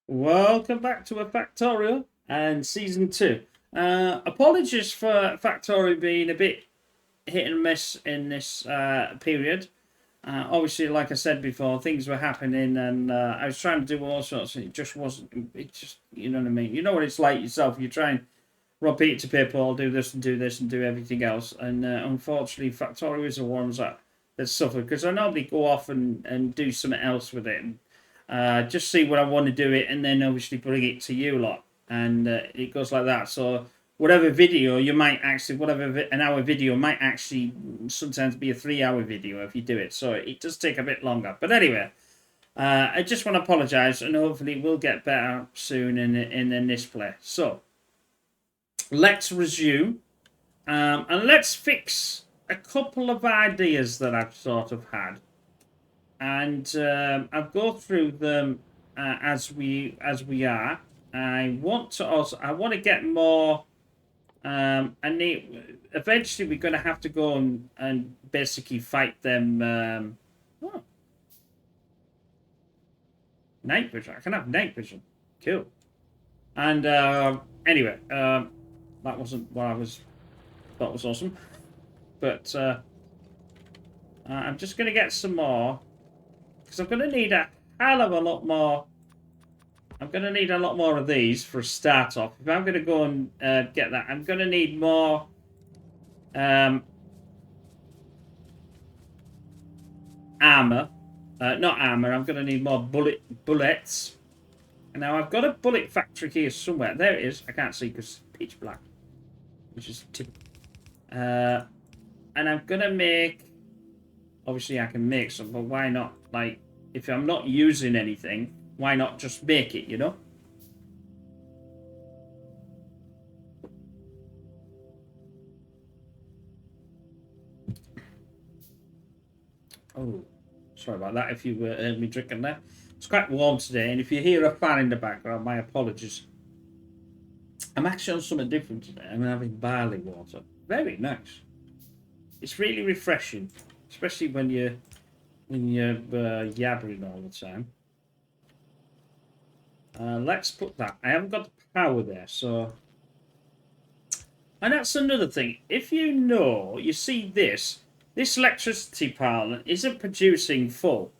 Welcome back to a Factorio and season two. Apologies for Factorio being a bit hit and miss in this period. Obviously, like I said before, things were happening, and I was trying to do all sorts. And it just wasn't. It just, you know what I mean. You know what it's like yourself. You try and rob Peter to pay Paul, do this and do this and do everything else, and unfortunately, Factorio is the ones that suffer because I normally go off and do something else with it. And, just see what I want to do it, and then obviously bring it to you lot, and it goes like that. So whatever video you might actually, whatever an hour video might actually sometimes be a 3 hour video if you do it. So it does take a bit longer. But anyway, I just want to apologise, and hopefully we'll get better soon in this play. So let's resume, and let's fix a couple of ideas that I've sort of had, and I'll go through them as we are. I want to get more. I need eventually we're going to have to go and basically fight them. Oh, night vision. I can have night vision. Cool. And anyway, that wasn't what I was. That was awesome. But I'm just going to get some more. Because I'm going to need a hell of a lot more. I'm going to need a lot more of these for a start off. If I'm going to go and get that, I'm going to need more armor. Not armor, I'm going to need more bullets. And now I've got a bullet factory here somewhere. There it is. I can't see because it's pitch black. Which is typical. And I'm going to make... Obviously, I can make some, but why not? Like, if I'm not using anything, why not just make it, you know? Oh, sorry about that if you heard me drinking there. It's quite warm today, and if you hear a fan in the background, my apologies. I'm actually on something different today. I'm having barley water. Very nice. It's really refreshing, especially when you're yabbering all the time. Let's put that. I haven't got the power there, so... And that's another thing. If you know, you see this electricity panel isn't producing full.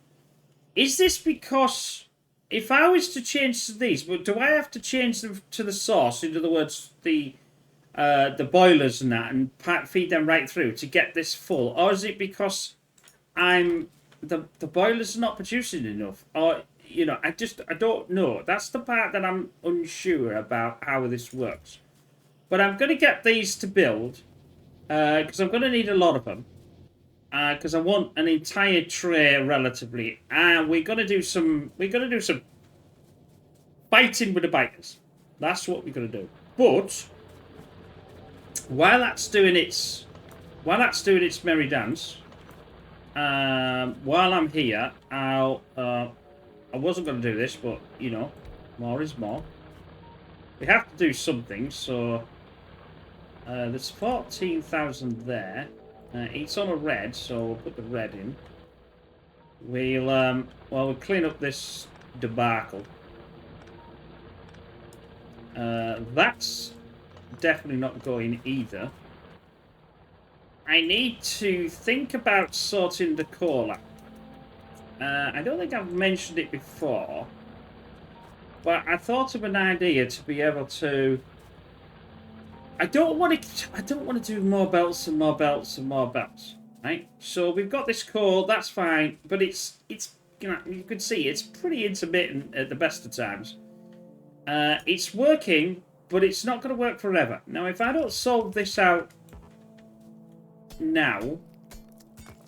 Is this because if I was to change these, do I have to change them to the source? In other words, the boilers and that, and feed them right through to get this full, or is it because the boilers are not producing enough, or I don't know. That's the part that I'm unsure about how this works. But I'm going to get these to build because I'm going to need a lot of them. Because I want an entire tray relatively, and we're gonna do some fighting with the bikers. That's what we're gonna do. But while that's doing its merry dance, while I'm here, I wasn't gonna do this, but you know, more is more. We have to do something, so there's 14,000 there. It's on a red, so we'll put the red in. We'll clean up this debacle. That's definitely not going either. I need to think about sorting the coal out. I don't think I've mentioned it before, but I thought of an idea to be able to... I don't want to do more belts and more belts and more belts, right? So we've got this coal, that's fine, but it's you can see it's pretty intermittent at the best of times. It's working, but it's not going to work forever. Now, if I don't solve this out now,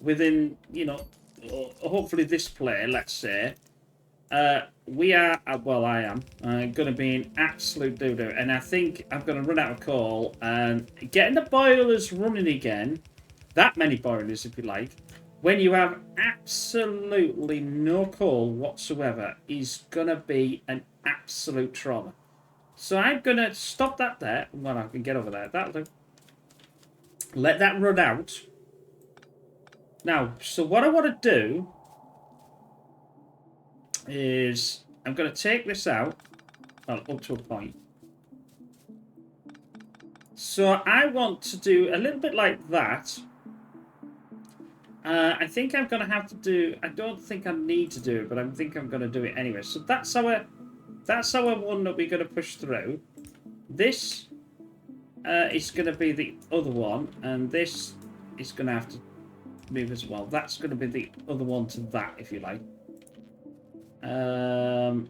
within hopefully this play, let's say, we are, well, I am going to be in absolute doo-doo, and I think I'm going to run out of coal, and getting the boilers running again, that many boilers if you like, when you have absolutely no coal whatsoever, is going to be an absolute trauma. So I'm going to stop that there. Well, I can get over there. That'll do. Let that run out. Now, so what I want to do is I'm going to take this out Well, up to a point. So I want to do a little bit like that. I think I'm going to have to do... I don't think I need to do it, but I think I'm going to do it anyway. So that's our one that we're going to push through. This is going to be the other one, and this is going to have to move as well. That's going to be the other one to that, if you like. I'm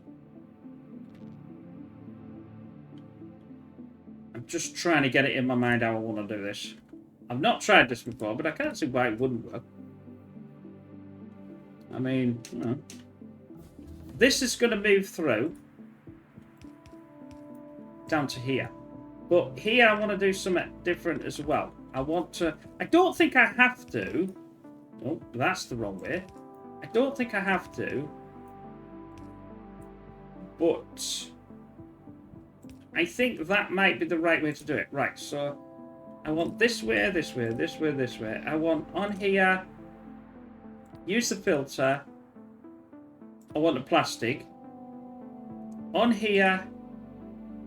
just trying to get it in my mind how I want to do this. I've not tried this before, but I can't see why it wouldn't work. I mean, you know. This is going to move through down to here. But here I want to do something different as well. I want to... I don't think I have to... Oh, that's the wrong way. I don't think I have to. But I think that might be the right way to do it. Right, so I want this way, this way, this way, this way. I want on here... Use the filter. I want the plastic. On here,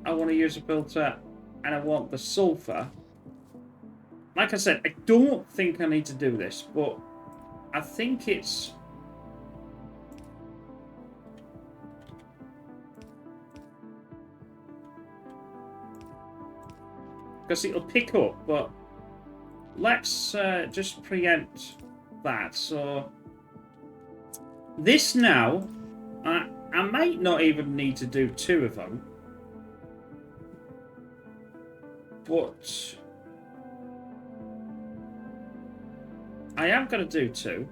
I want to use a filter, and I want the sulfur. Like I said, I don't think I need to do this, but I think it's... Because it'll pick up, but let's just preempt that. So this now, I might not even need to do two of them, but I am going to do two,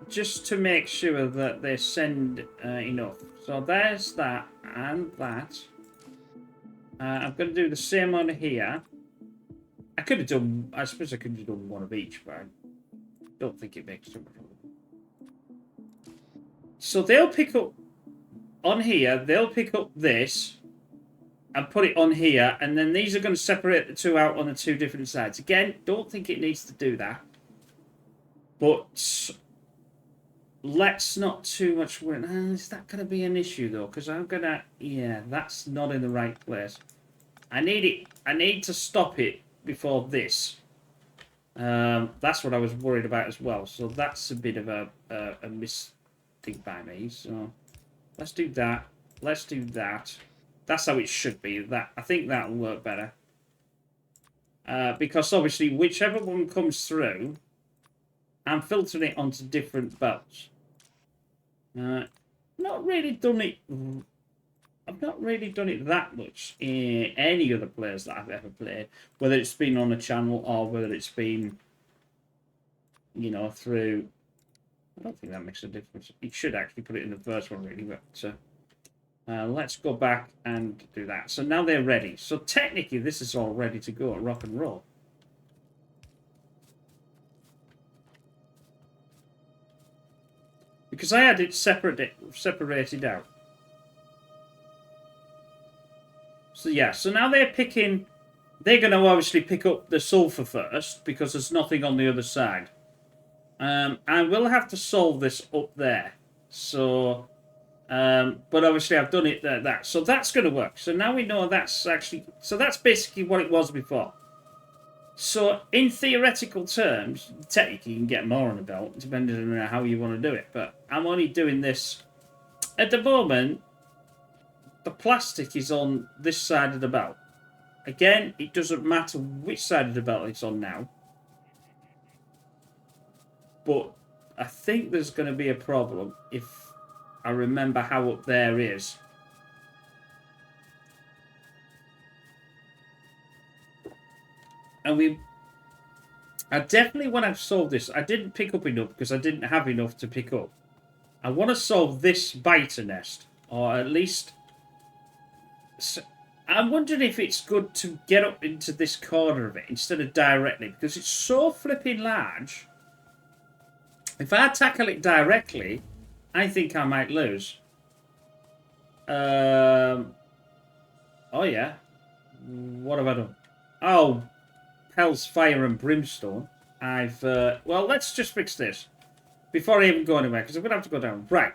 just to make sure that they send enough. So there's that and that. I'm going to do the same on here. I could have done, I suppose I could have done one of each, but I don't think it makes too much. So they'll pick up on here, they'll pick up this and put it on here, and then these are going to separate the two out on the two different sides. Again, don't think it needs to do that. But let's not too much worry. Is that going to be an issue, though? Because I'm going to... Yeah, that's not in the right place. I need to stop it before this. That's what I was worried about as well. So that's a bit of a mistake by me. So let's do that. Let's do that. That's how it should be. I think that'll work better. Because obviously, whichever one comes through, I'm filtering it onto different belts. Not really done it. I've not really done it that much in any other players that I've ever played, whether it's been on the channel or whether it's been, you know, through. I don't think that makes a difference. It should actually put it in the first one, really, but. Let's go back and do that. So now they're ready. So technically, this is all ready to go, rock and roll. Because I had it separated out. So yeah, so now they're picking... They're going to obviously pick up the sulfur first, because there's nothing on the other side. I will have to solve this up there. So... but obviously I've done it that. So that's going to work. So now we know that's actually... So that's basically what it was before. So in theoretical terms, technically you can get more on the belt, depending on how you want to do it. But I'm only doing this... At the moment, the plastic is on this side of the belt. Again, it doesn't matter which side of the belt it's on now. But I think there's going to be a problem if... I remember how up there is. And I definitely, when I've solved this, I didn't pick up enough because I didn't have enough to pick up. I want to solve this biter nest, or at least... I'm wondering if it's good to get up into this corner of it instead of directly, because it's so flipping large. If I tackle it directly... I think I might lose. Oh, yeah. What have I done? Oh, Hell's Fire and Brimstone. Well, let's just fix this. Before I even go anywhere, because I'm going to have to go down. Right.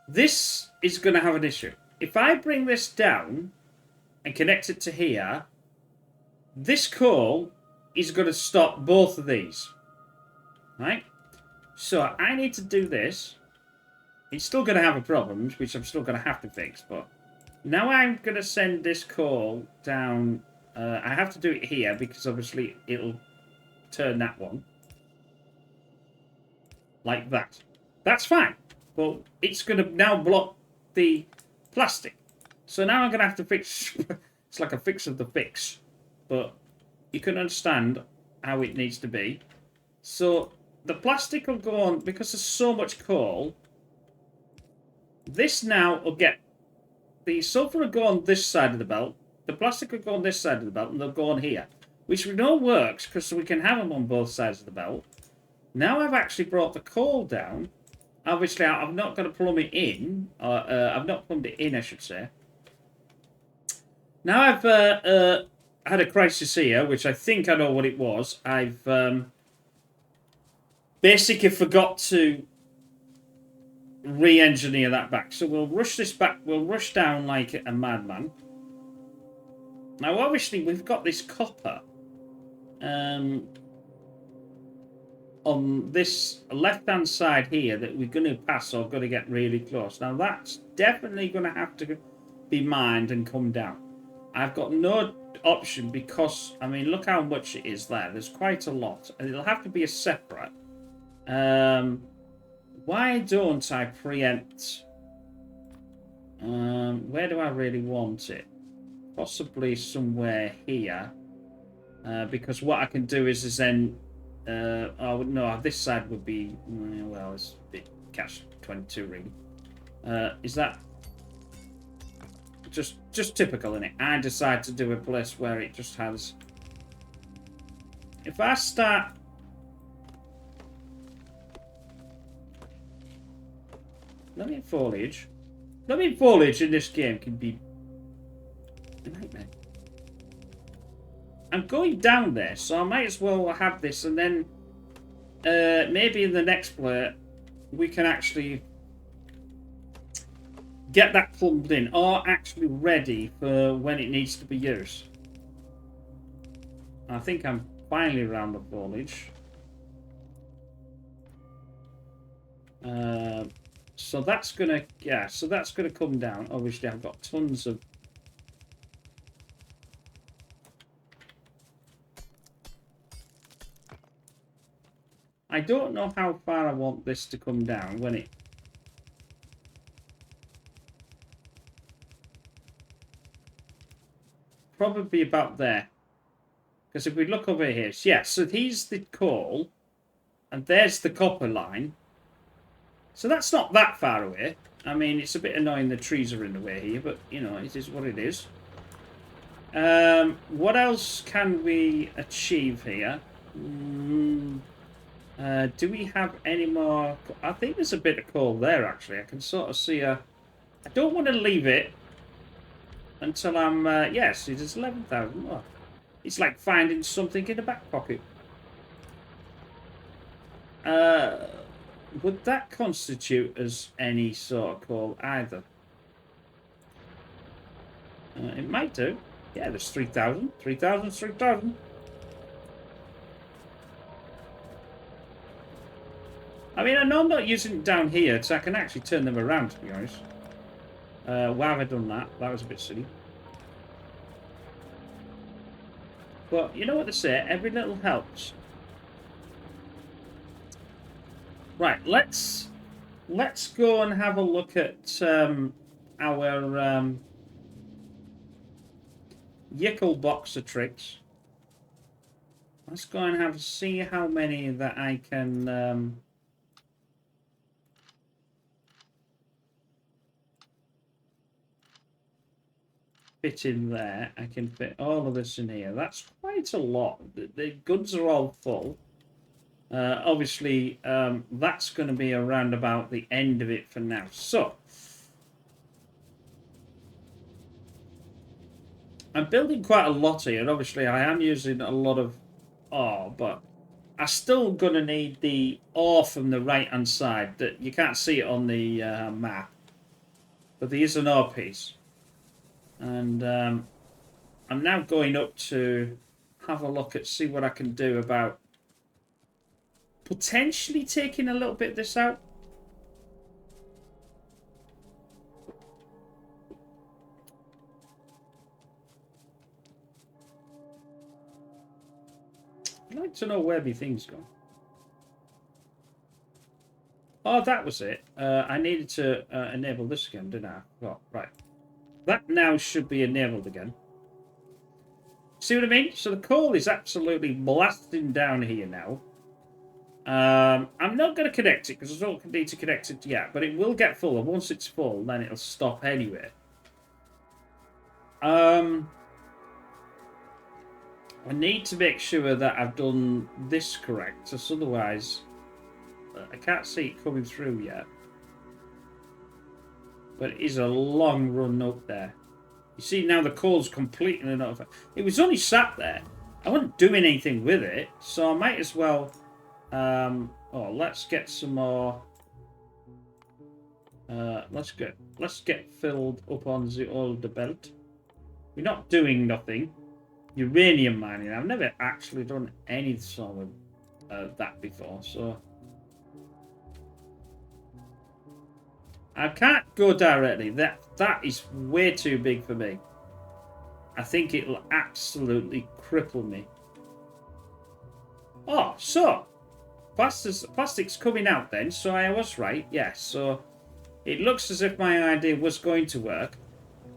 This is going to have an issue. If I bring this down and connect it to here, this coal is going to stop both of these. Right? So I need to do this. It's still going to have a problem, which I'm still going to have to fix. But now I'm going to send this coal down. I have to do it here because obviously it'll turn that one. Like that. That's fine. But it's going to now block the plastic. So now I'm going to have to fix... It's like a fix of the fix. But you can understand how it needs to be. So the plastic will go on, because there's so much coal. This now will get... The sulfur will go on this side of the belt. The plastic will go on this side of the belt, and they'll go on here. Which we know works, because we can have them on both sides of the belt. Now I've actually brought the coal down. Obviously, I'm not going to plumb it in. I've not plumbed it in, I should say. Now I've had a crisis here, which I think I know what it was. I've basically forgot to re-engineer that back. So we'll rush this back. We'll rush down like a madman. Now, obviously, we've got this copper on this left-hand side here that we're going to pass or going to get really close. Now, that's definitely going to have to be mined and come down. I've got no option because, I mean, look how much it is there. There's quite a lot. And it'll have to be a separate. Why don't I preempt? Where do I really want it? Possibly somewhere here. Because what I can do is then... oh, no, this side would be... Well, it's a bit catch-22, really. Is that... Just typical, innit? I decide to do a place where it just has... If I start... Lemon foliage. Lemon foliage in this game can be a nightmare. I'm going down there, so I might as well have this, and then maybe in the next play we can actually get that plumbed in, or actually ready for when it needs to be used. I think I'm finally around the foliage. So that's gonna, yeah, so that's gonna come down. Obviously, I've got tons of... I don't know how far I want this to come down when it... Probably about there. Because if we look over here, yeah, so here's the coal, and there's the copper line. So that's not that far away. I mean, it's a bit annoying the trees are in the way here, but, you know, it is what it is. What else can we achieve here? Do we have any more... I think there's a bit of coal there, actually. I can sort of see a... I don't want to leave it until I'm... yes, it is 11,000. Oh, it's like finding something in the back pocket. Would that constitute as any sort of coal either? It might do. Yeah, there's 3,000. 3,000, 3,000. I mean, I know I'm not using it down here, so I can actually turn them around, to be honest. Why have I done that? That was a bit silly. But you know what they say, every little helps. Right, let's go and have a look at our Yickle box of tricks. Let's go and see how many that I can fit in there. I can fit all of this in here. That's quite a lot. The goods are all full. Obviously, that's going to be around about the end of it for now. So, I'm building quite a lot here, and obviously I am using a lot of ore, but I'm still going to need the ore from the right-hand side. That you can't see it on the map. but there is an ore piece. And I'm now going up to have a look at, see what I can do about potentially taking a little bit of this out. I'd like to know where my thing's gone. Oh, that was it. I needed to enable this again, didn't I? Well, right. That now should be enabled again. See what I mean? So the coal is absolutely blasting down here now. I'm not going to connect it because I don't need to connect it yet, but it will get full. And once it's full, then it'll stop anyway. I need to make sure that I've done this correct, because otherwise I can't see it coming through yet. But it is a long run up there. You see now the coal's completely not. It was only sat there. I wasn't doing anything with it, so I might as well. Let's get some more. Let's get filled up on the old belt. We're not doing nothing. Uranium mining. I've never actually done any sort of that before, so I can't go directly. That is way too big for me. I think it'll absolutely cripple me. Oh, so plastic's coming out then, so I was right. Yes, so it looks as if my idea was going to work.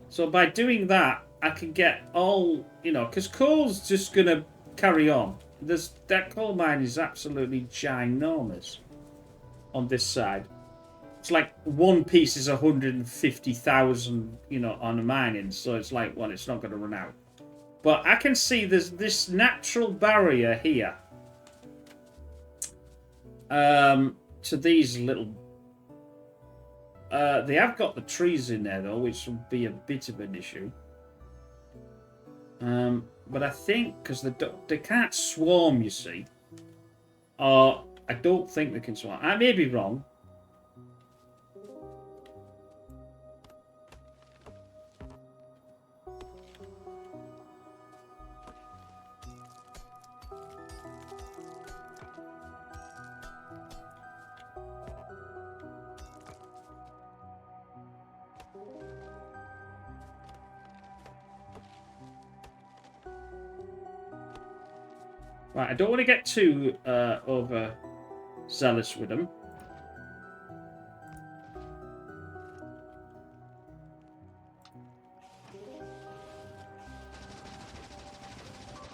So by doing that, I can get all, because coal's just going to carry on. That coal mine is absolutely ginormous on this side. It's like one piece is 150,000, on a mining. So it's like, well, it's not going to run out. But I can see there's this natural barrier here to these little. They have got the trees in there though, which will be a bit of an issue. But I think because they can't swarm, you see. Or I don't think they can swarm. I may be wrong. Right, I don't want to get too over zealous with them.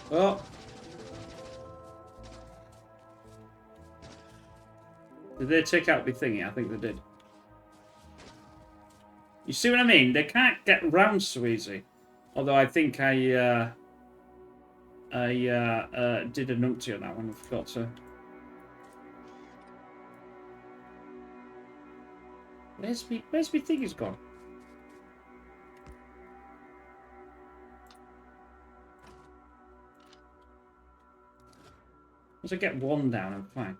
Oh. Did they take out the thingy? I think they did. You see what I mean? They can't get round so easy. Although I think I did a numpty on that one. I forgot to. Where's my thing is gone? Once I get one down, I'm fine.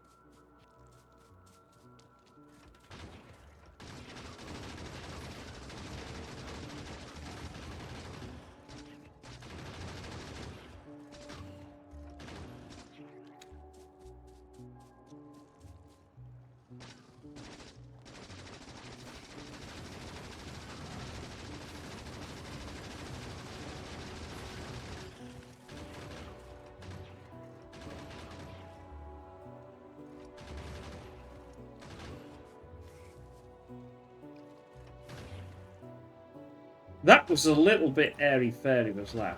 That was a little bit airy-fairy, was that?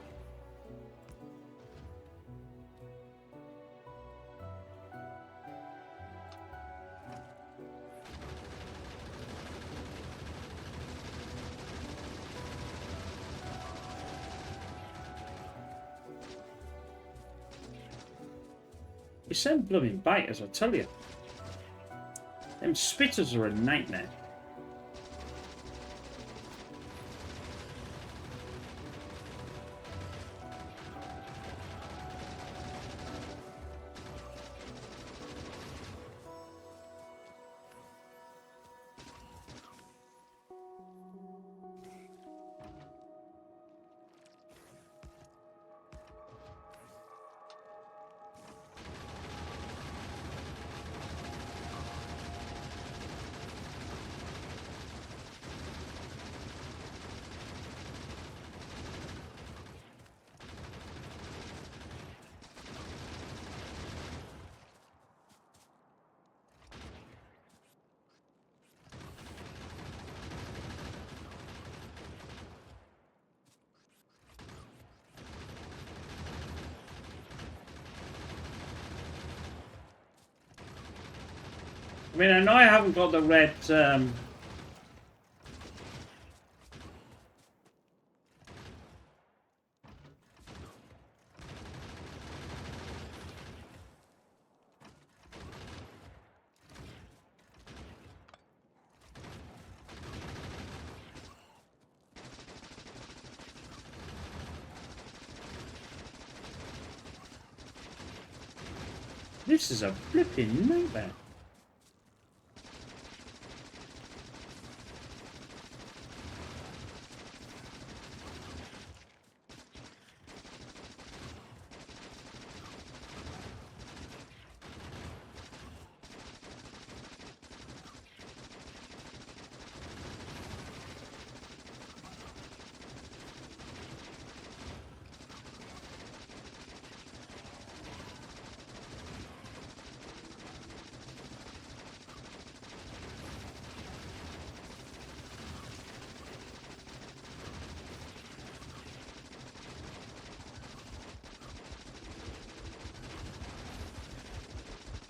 It's them blooming biters, I tell you. Them spitters are a nightmare. I mean, I know I haven't got the red... This is a flipping nightmare.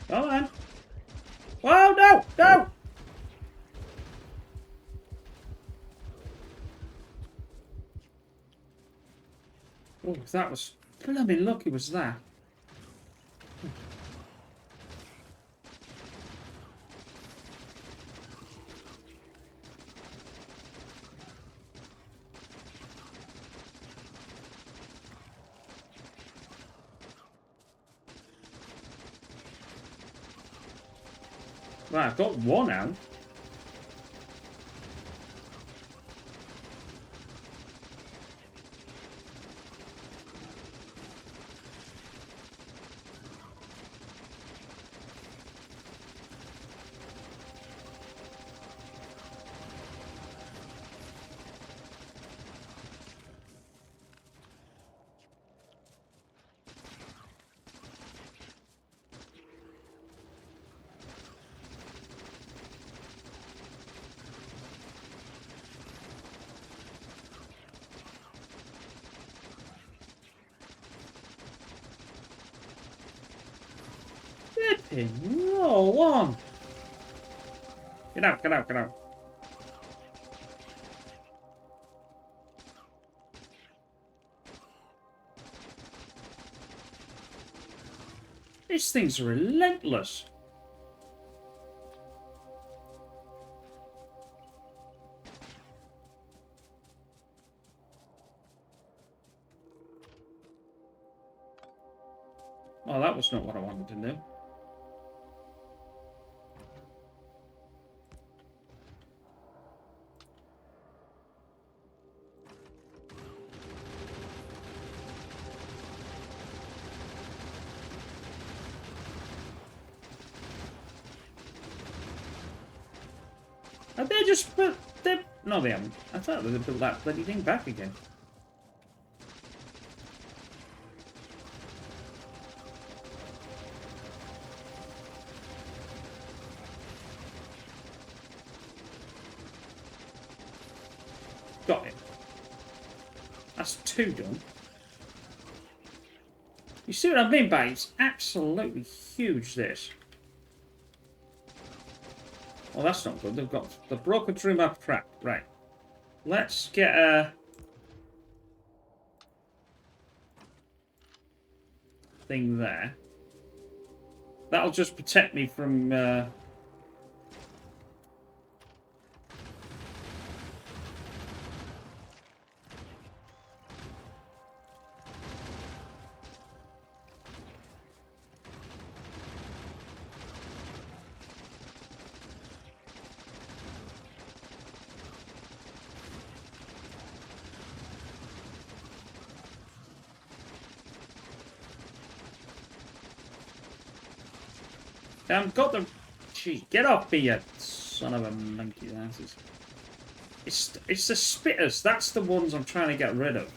Come on. Oh, no! No! Oh, that was... blooming lucky was that. Right, I've got one out. Flipping roll on. Get out, get out, get out. These things are relentless. Oh, that was not what I wanted to do. Have they just put... No, they haven't. I thought they built that bloody thing back again. Got it. That's two done. You see what I mean, by it's absolutely huge, this. Well, that's not good. They've got the broken through map crap. Right. Let's get a thing there. That'll just protect me from... got the... Gee, get off me, you son of a monkey's asses. It's the spitters. That's the ones I'm trying to get rid of.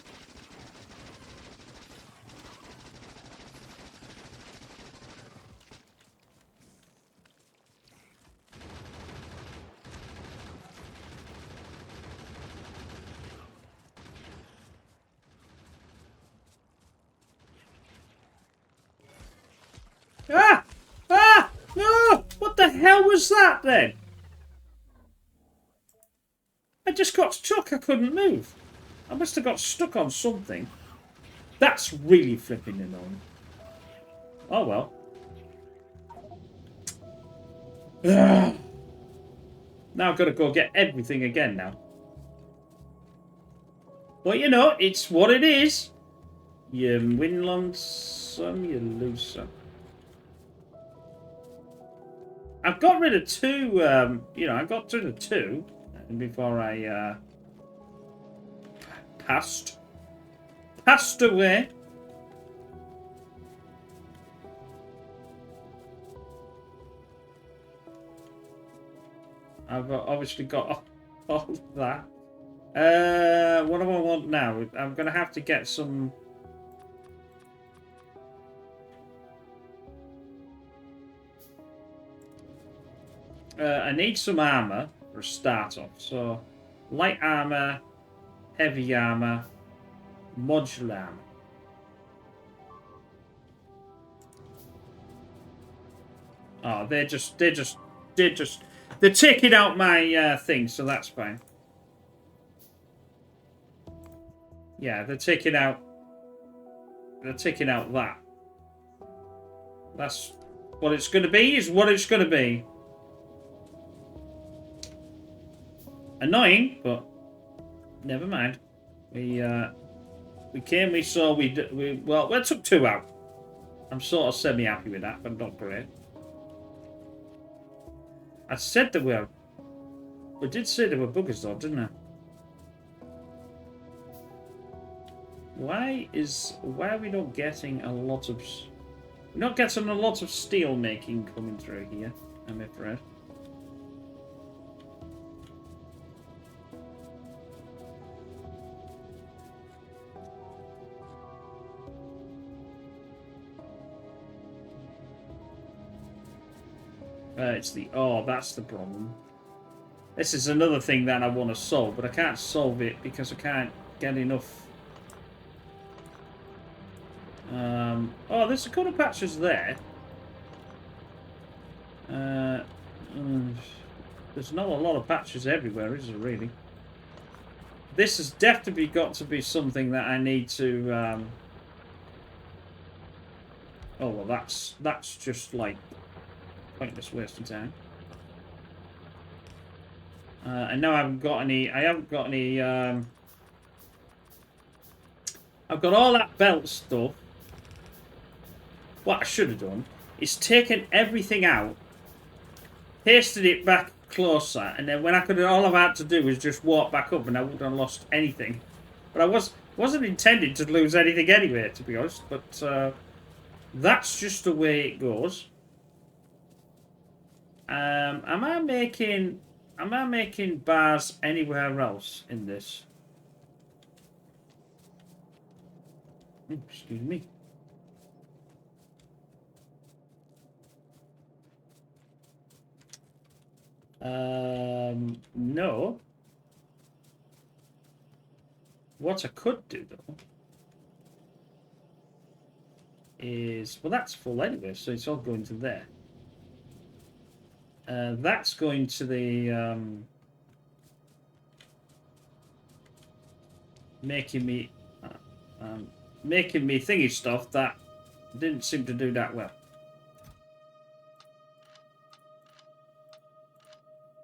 Ah! Ah! No! What the hell was that then? I just got stuck. I couldn't move. I must have got stuck on something. That's really flipping annoying. Oh well. Ugh. Now I've got to go get everything again now. But you know, it's what it is. You win some, you lose some. I've got rid of two, you know, I got rid of two before I passed away. I've obviously got all of that. What do I want now? I'm going to have to get some... I need some armor for a start off. So, light armor, heavy armor, modular armor. Oh, they're taking out my thing, so that's fine. Yeah, they're taking out that. That's what it's going to be. Is what it's going to be. Annoying, but never mind. We came, we saw, we took two out. I'm sort of semi-happy with that, but not great. I said there were... I did say there were buggers though, didn't I? Why are we not getting a lot of... We're not getting a lot of steel making coming through here, I'm afraid. It's the... Oh, that's the problem. This is another thing that I want to solve, but I can't solve it because I can't get enough... Oh, there's a couple of patches there. There's not a lot of patches everywhere, is there, really? This has definitely got to be something that I need to... Oh, well, that's just, like... pointless wasting time. And now I haven't got any... I've got all that belt stuff. What I should have done is taken everything out, pasted it back closer, and then when I could, all I've had to do was just walk back up and I wouldn't have lost anything. But I wasn't intending to lose anything anyway, to be honest. But that's just the way it goes. Am I making bars anywhere else in this? Excuse me. No. What I could do though is, well, that's full anyway, so it's all going to there. That's going to the making me thingy stuff that didn't seem to do that well.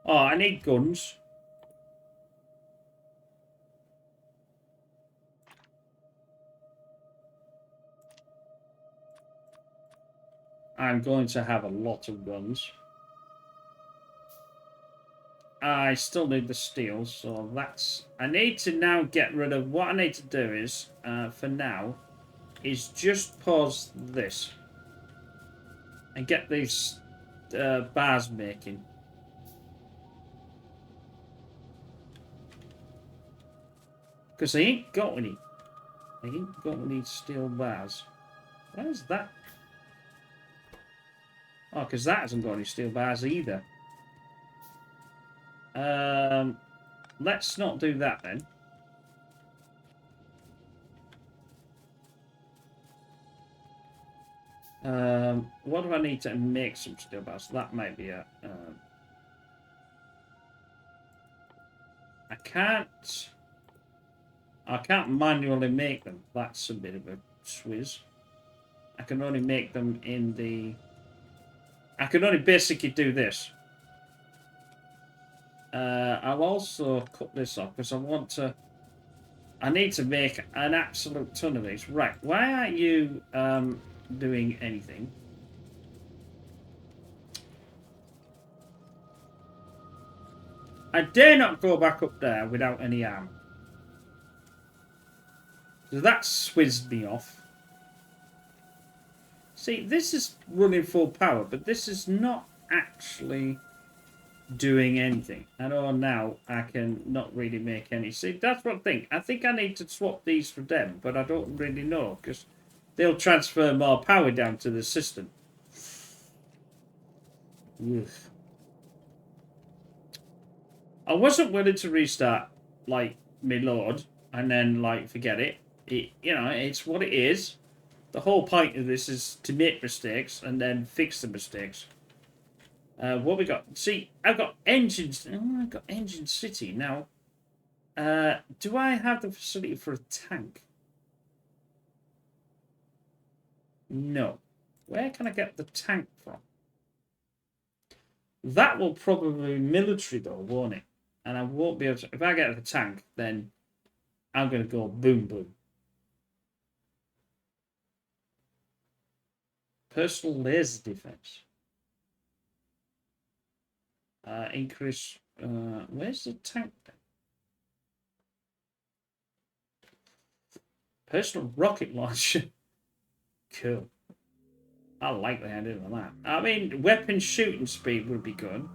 Oh, I need guns. I'm going to have a lot of guns. I still need the steel, so that's... I need to now get rid of... What I need to do is, for now, is just pause this. And get these bars making. Because I ain't got any. I ain't got any steel bars. Where's that? Oh, because that hasn't got any steel bars either. Let's not do that then. What do I need to make some steel bars? That might be a... I can't manually make them. That's a bit of a swizz. I can only make them in the... I can only basically do this. I'll also cut this off because I want to... I need to make an absolute ton of these. Right, why aren't you doing anything? I dare not go back up there without any arm. So that swizzed me off. See, this is running full power, but this is not actually doing anything. I know now I can not really make any. See, that's one thing. I think I need to swap these for them, but I don't really know because they'll transfer more power down to the system. Ugh. I wasn't willing to restart, like, my load and then, like, forget it. You know, it's what it is. The whole point of this is to make mistakes and then fix the mistakes. What we got? See, I've got engines. Oh, I've got Engine City now. Do I have the facility for a tank? No. Where can I get the tank from? That will probably be military though, won't it? And I won't be able to... If I get the tank, then I'm going to go boom boom. Personal laser defense. Increase... where's the tank then? Personal rocket launcher. Cool. I like the idea of that. I mean, weapon shooting speed would be good.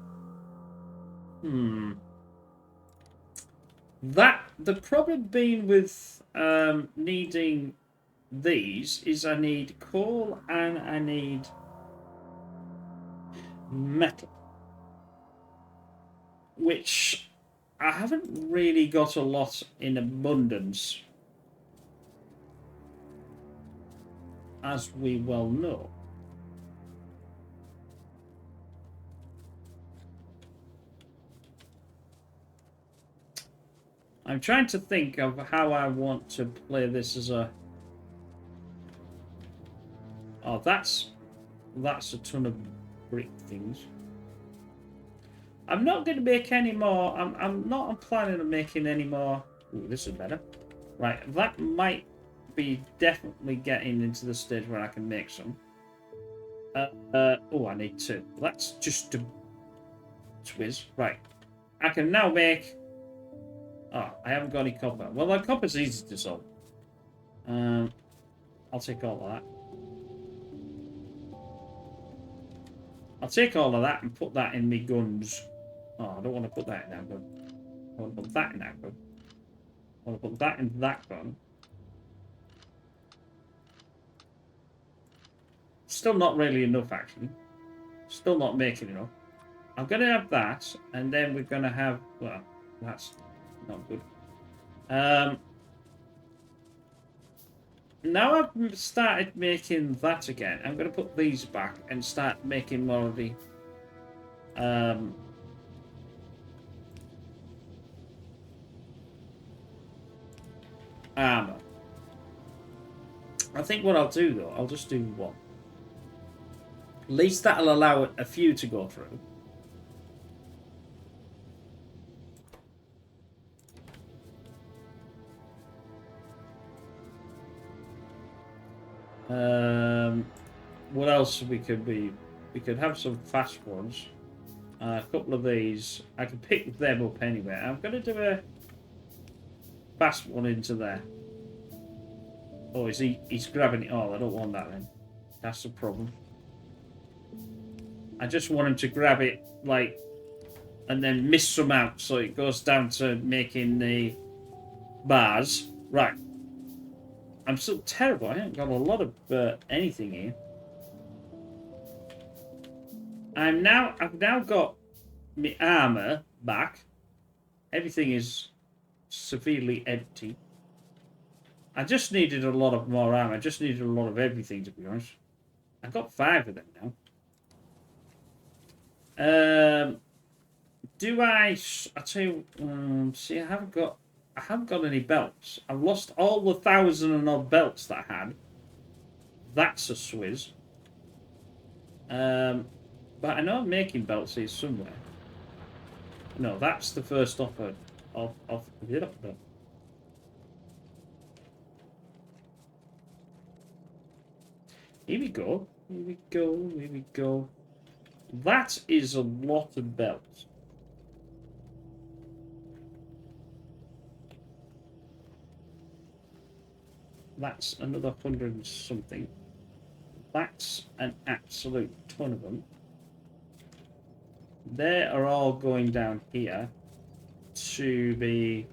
The problem being with needing these is I need coal and I need metal, which I haven't really got a lot in abundance, as we well know. I'm trying to think of how I want to play this as a... Oh, that's a ton of brick things. I'm not going to make any more. I'm not planning on making any more. Ooh, this is better. Right, that might be definitely getting into the stage where I can make some. Oh, I need two. That's just a twizz. Right, I can now make... Oh, I haven't got any copper. Well, that copper's easy to solve. I'll take all of that. I'll take all of that and put that in my guns. Oh, I don't want to put that in that gun. I want to put that in that gun. I want to put that in that gun. Still not really enough, actually. Still not making enough. I'm going to have that, and then we're going to have... Well, that's not good. Now I've started making that again, I'm going to put these back and start making more of the... armor. I think what I'll do, though, I'll just do one. At least that'll allow a few to go through. What else we could be? We could have some fast ones. A couple of these. I can pick them up anyway. I'm going to do a fast one into there. Oh, he's grabbing it all. I don't want that then. That's the problem. I just want him to grab it, like, and then miss some out so it goes down to making the bars. Right. I'm still terrible. I haven't got a lot of anything here. I've now got my armor back. Everything is severely empty. I just needed a lot of more armor. I just needed a lot of everything, to be honest. I've got 5 of them now. Do I tell you, see, I haven't got any belts. I've lost all the 1,000 and odd belts that I had. That's a swizz. But I know I'm making belts here somewhere. No, that's the first offer of the offer. Here we go. Here we go. Here we go. That is a lot of belts. That's another 100 and something. That's an absolute ton of them. They are all going down here to be...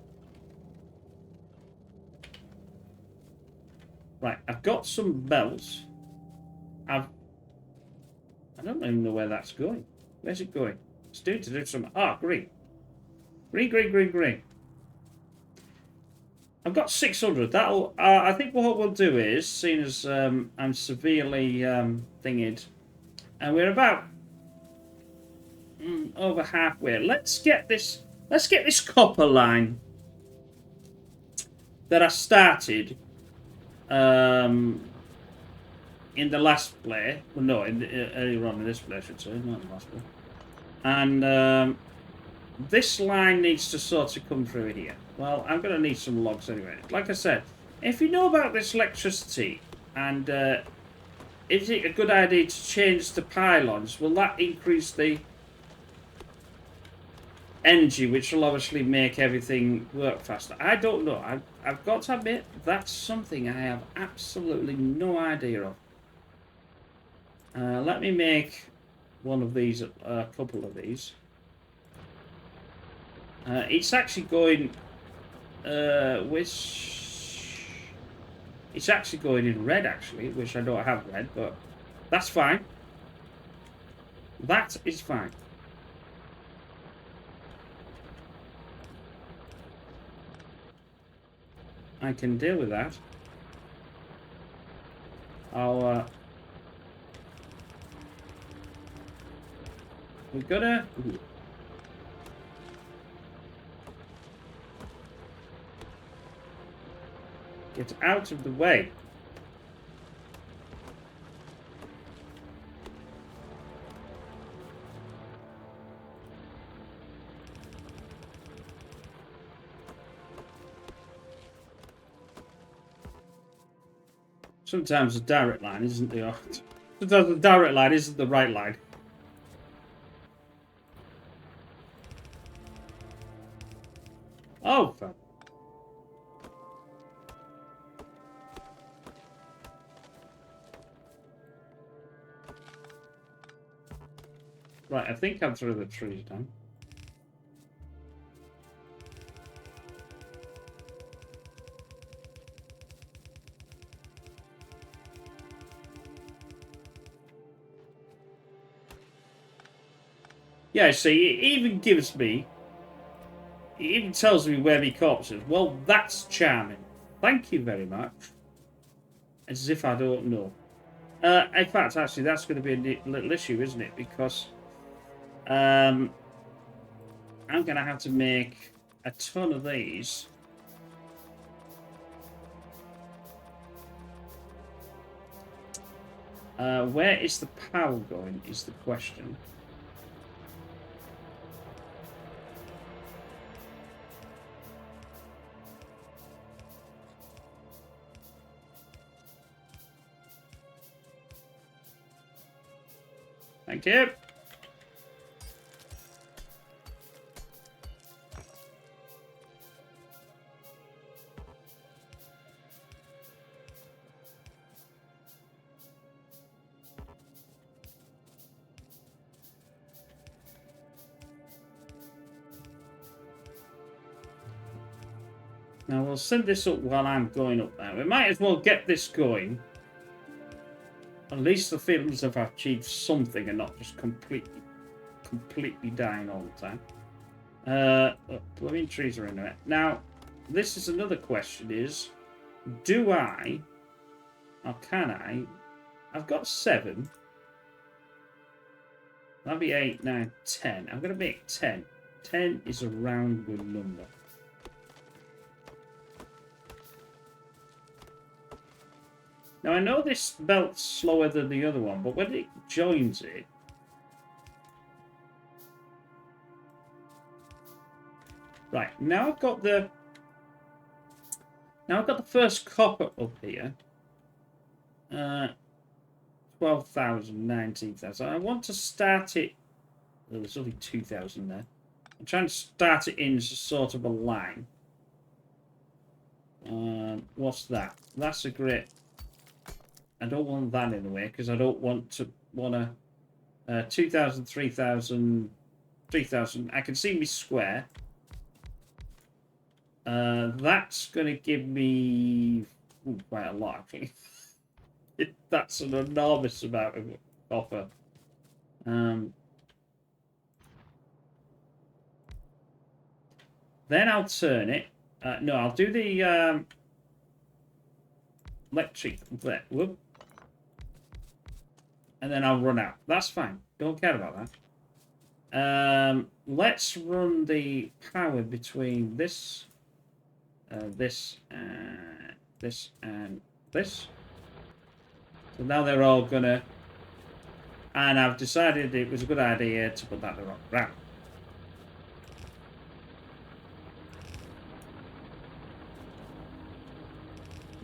Right, I've got some belts. I don't even know where that's going. Where's it going? It's doing to do some... Ah, green. Green. I've got 600. That'll... I think what we'll do is, seeing as I'm severely thinged, and we're about over halfway. Let's get this copper line that I started in the last play. Well, no, earlier on in this play, I should say, not the last play. And this line needs to sort of come through here. Well, I'm going to need some logs anyway. Like I said, if you know about this electricity and is it a good idea to change the pylons, will that increase the energy, which will obviously make everything work faster? I don't know. I've got to admit, that's something I have absolutely no idea of. Let me make one of these, a couple of these. It's actually going, it's actually going in red, actually, which I don't have red, but that's fine. That is fine. I can deal with that. I'll, we've got to... Get out of the way. Sometimes the direct line isn't the... Sometimes the direct line isn't the right line. Oh, fuck. Right, I think I'm through the trees down. Yeah, see, it even gives me... It even tells me where my corpse is. Well, that's charming. Thank you very much. As if I don't know. In fact, actually, that's going to be a little issue, isn't it? Because... I'm going to have to make a ton of these. Where is the power going is the question. Thank you. Now we'll send this up while I'm going up there. We might as well get this going. At least the films have achieved something and not just completely dying all the time. Blooming trees are in there. Now, this is another question is, do I, or can I, I've got 7. That'll be 8, 9, 10. I'm going to make 10. 10 is a round good number. Now, I know this belt's slower than the other one, but when it joins it... Right, now I've got the... Now I've got the first copper up here. 12,000, 19,000. I want to start it... Well, there's only 2,000 there. I'm trying to start it in sort of a line. What's that? That's a great... I don't want that in the way because I don't want to... 2,000, 3,000, 3,000. I can see me square. That's going to give me quite a lot, actually. That's an enormous amount of copper. Then I'll turn it. No, I'll do the electric there. Whoop. And then I'll run out. That's fine. Don't care about that. Let's run the power between this, this, and this. So now they're all gonna... And I've decided it was a good idea to put that the wrong round.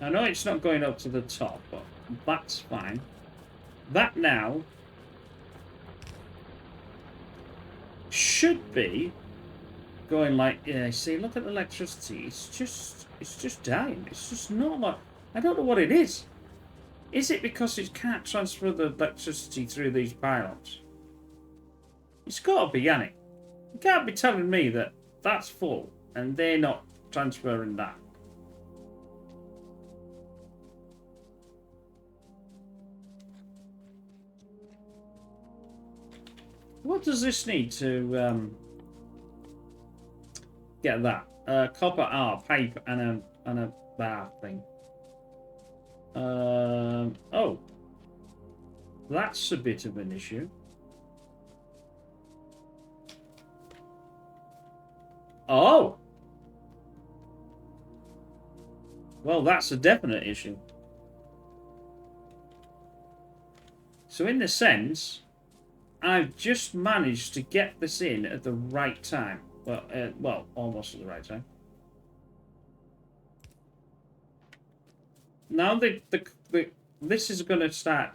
I know it's not going up to the top, but that's fine. That now should be going like, yeah, see, look at the electricity. It's just dying. It's just not like, I don't know what it is. Is it because it can't transfer the electricity through these pylons? It's got to be, hasn't it? You can't be telling me that that's full and they're not transferring that. What does this need to get that? Copper R, pipe, and a bar thing. Oh. That's a bit of an issue. Oh! Well, that's a definite issue. So in the sense... I've just managed to get this in at the right time. Well, almost at the right time. Now this is going to start.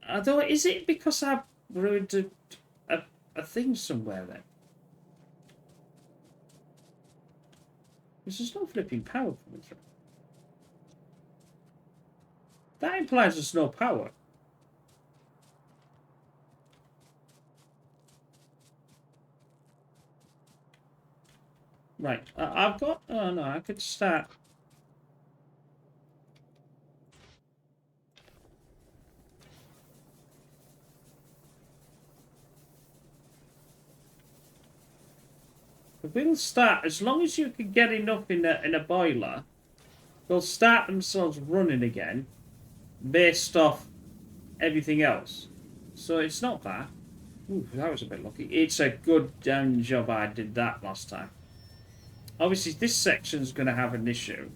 Although, is it because I've ruined a thing somewhere then? Because there's no flipping power coming through. That implies there's no power. Right, I've got... Oh, no, I could start... We'll start, as long as you can get enough in a boiler, they'll start themselves running again, based off everything else. So it's not bad. Ooh, that was a bit lucky. It's a good damn job I did that last time. Obviously, this section's going to have an issue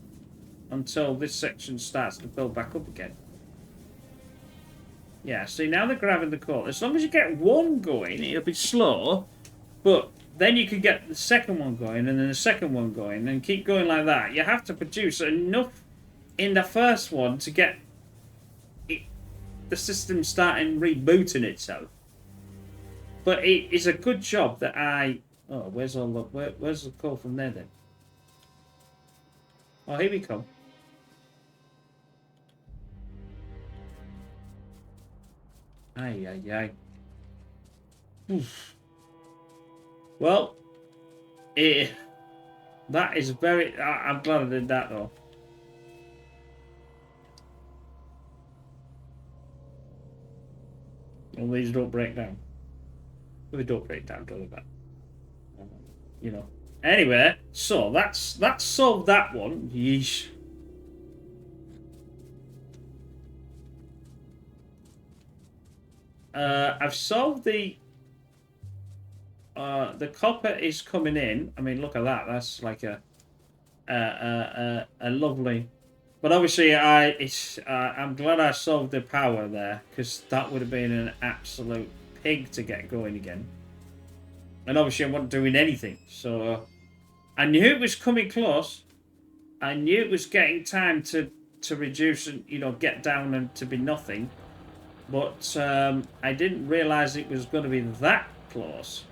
until this section starts to build back up again. Yeah, see, now they're grabbing the core. As long as you get one going, it'll be slow, but then you can get the second one going, and then the second one going, and keep going like that. You have to produce enough in the first one to get the system starting rebooting itself. But it is a good job that I... Oh, where's the call from there then? Oh, here we come. Aye, aye, aye. Oof. Well, that is very... I'm glad I did that, though. Well, these don't break down. Well, they don't break down, do they? But, you know. Anyway, so that's solved that one. Yeesh. I've solved the copper is coming in. I mean, look at that. That's like a lovely. But obviously, I'm glad I solved the power there, because that would have been an absolute pig to get going again. And obviously, I wasn't doing anything, so I knew it was coming close. I knew it was getting time to reduce and get down and to be nothing. But I didn't realise it was going to be that close.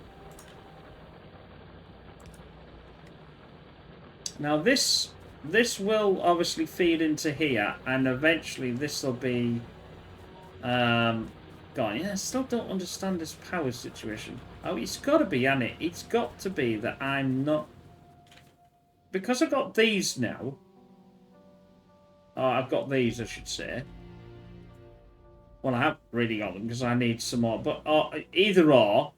Now this will obviously feed into here, and eventually this will be gone. Yeah, I still don't understand this power situation. Oh, it's got to be, hasn't it? It's got to be that I'm not, because I've got these now. Oh, I've got these, I should say. Well, I haven't really got them because I need some more. But either or.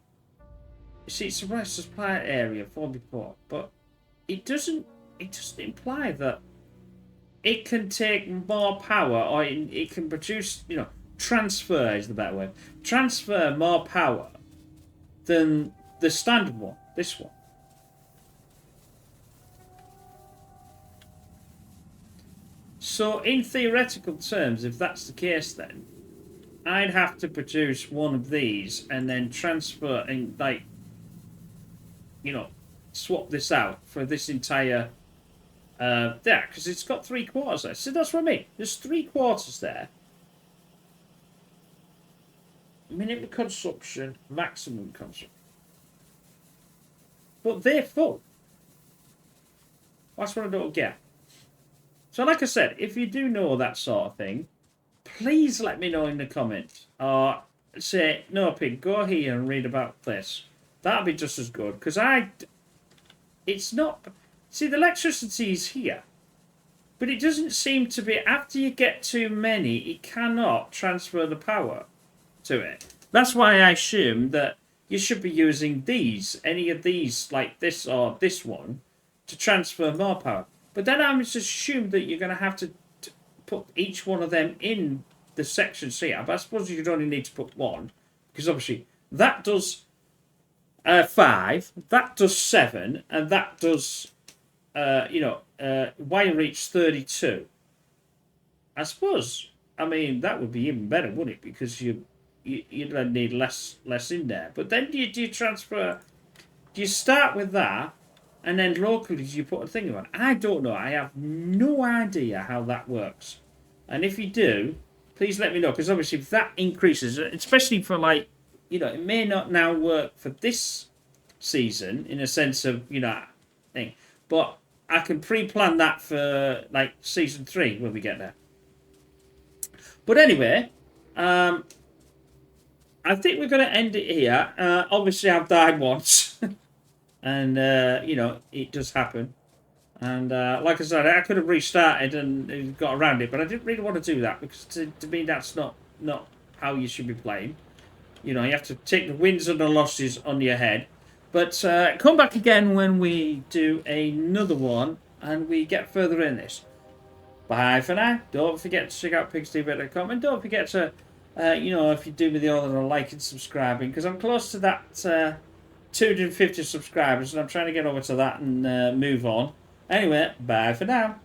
You see, it's a right supply area 4x4, but it doesn't imply that it can take more power, or it can produce, transfer is the better word. Transfer more power than the standard one, this one. So, in theoretical terms, if that's the case, then I'd have to produce one of these and then transfer and, like, swap this out for this entire there, because it's got 3/4 there. So that's what I mean. There's 3/4 there. Minimum consumption, maximum consumption. But they're full. That's what I don't get. So like I said, if you do know that sort of thing, please let me know in the comments. Or say, no, Pig, go here and read about this. That'd be just as good. Because it's not... See, the electricity is here. But it doesn't seem to be... After you get too many, it cannot transfer the power to it. That's why I assume that you should be using these. Any of these, like this or this one, to transfer more power. But then I'm just assumed that you're going to have to put each one of them in the sections here. But I suppose you'd only need to put one. Because obviously, that does 5, that does 7, and that does... wire reach 32. I suppose. I mean, that would be even better, wouldn't it? Because you'd need less in there. But then do you transfer? Do you start with that, and then locally do you put a thing on? I don't know. I have no idea how that works. And if you do, please let me know. Because obviously, if that increases, especially for like, it may not now work for this season in a sense of thing, but I can pre-plan that for like season 3 when we get there. But anyway, I think we're going to end it here. Obviously, I've died once, and it does happen. And like I said, I could have restarted and got around it, but I didn't really want to do that because to me that's not how you should be playing. You have to take the wins and the losses on your head. But come back again when we do another one and we get further in this. Bye for now. Don't forget to check out pigstv.com, and don't forget to, if you do me the honor of liking and subscribing, because I'm close to that 250 subscribers and I'm trying to get over to that and move on. Anyway, bye for now.